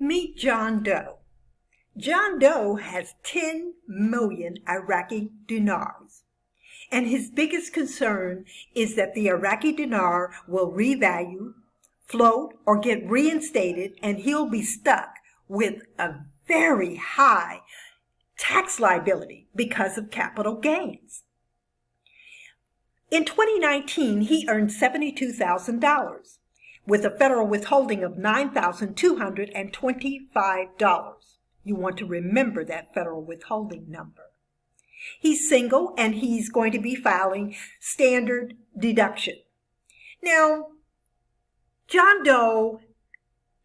Meet John Doe. John Doe has 10 million Iraqi dinars. And his biggest concern is that the Iraqi dinar will revalue, float, or get reinstated, and he'll be stuck with a very high tax liability because of capital gains. In 2019, he earned $72,000 with a federal withholding of $9,225. You want to remember that federal withholding number. He's single and he's going to be filing standard deduction. Now, John Doe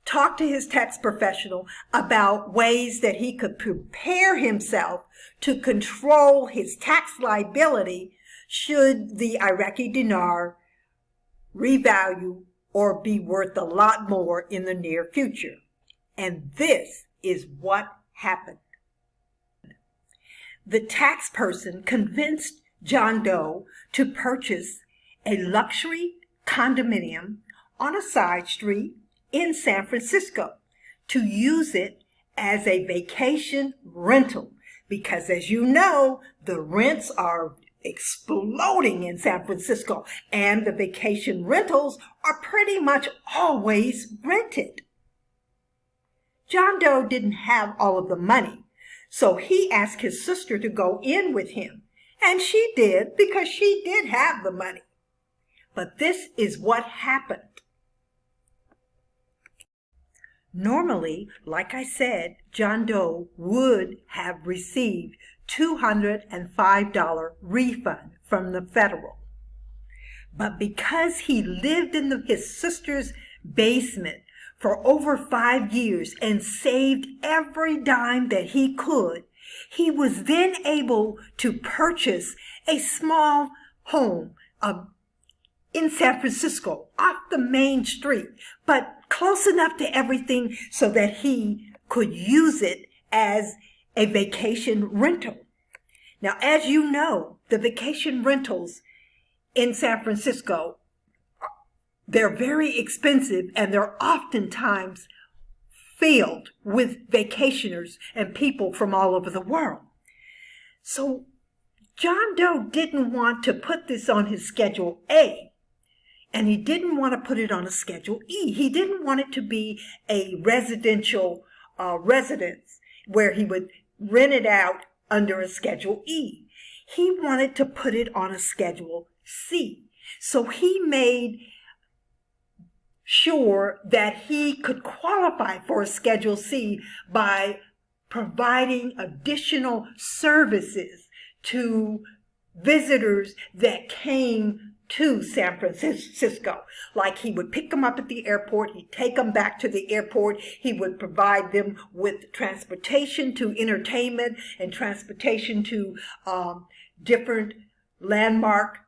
talked to his tax professional about ways that he could prepare himself to control his tax liability should the Iraqi dinar revalue or be worth a lot more in the near future. And this is what happened. The tax person convinced John Doe to purchase a luxury condominium on a side street in San Francisco to use it as a vacation rental, because as you know, the rents are exploding in San Francisco and the vacation rentals are pretty much always rented. John Doe didn't have all of the money, so he asked his sister to go in with him, and she did because she did have the money. But this is what happened. Normally, like I said, John Doe would have received $205 refund from the federal. But because he lived in his sister's basement for over 5 years and saved every dime that he could, he was then able to purchase a small home in San Francisco off the main street, but close enough to everything so that he could use it as a vacation rental. Now, as you know, the vacation rentals in San Francisco, they're very expensive and they're oftentimes filled with vacationers and people from all over the world. So John Doe didn't want to put this on his Schedule A, and he didn't want to put it on a Schedule E. He didn't want it to be a residential residence where he would rent it out under a Schedule E. He wanted to put it on a Schedule C. So he made sure that he could qualify for a Schedule C by providing additional services to visitors that came to San Francisco. Like he would pick them up at the airport, he'd take them back to the airport, he would provide them with transportation to entertainment and transportation to different landmark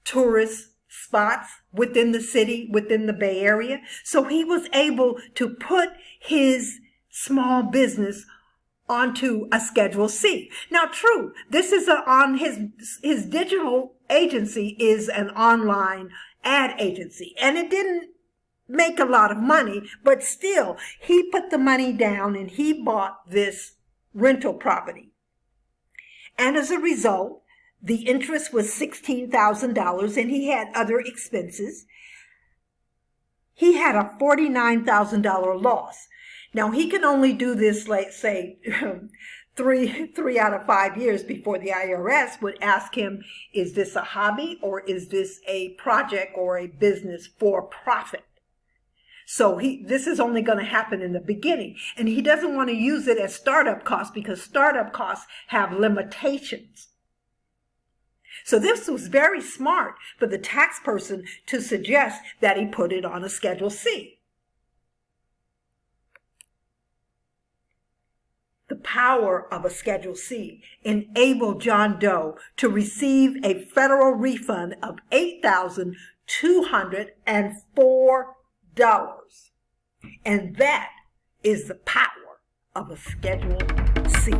tourist spots within the city, within the Bay Area. So he was able to put his small business onto a Schedule C. Now, true, this is on his digital agency is an online ad agency, and it didn't make a lot of money, but still, he put the money down and he bought this rental property. And as a result, the interest was $16,000 and he had other expenses. He had a $49,000 loss. Now, he can only do this, let's say, three out of 5 years before the IRS would ask him, is this a hobby or is this a project or a business for profit? So this is only going to happen in the beginning. And he doesn't want to use it as startup costs because startup costs have limitations. So this was very smart for the tax person to suggest that he put it on a Schedule C. The power of a Schedule C enabled John Doe to receive a federal refund of $8,204. And that is the power of a Schedule C.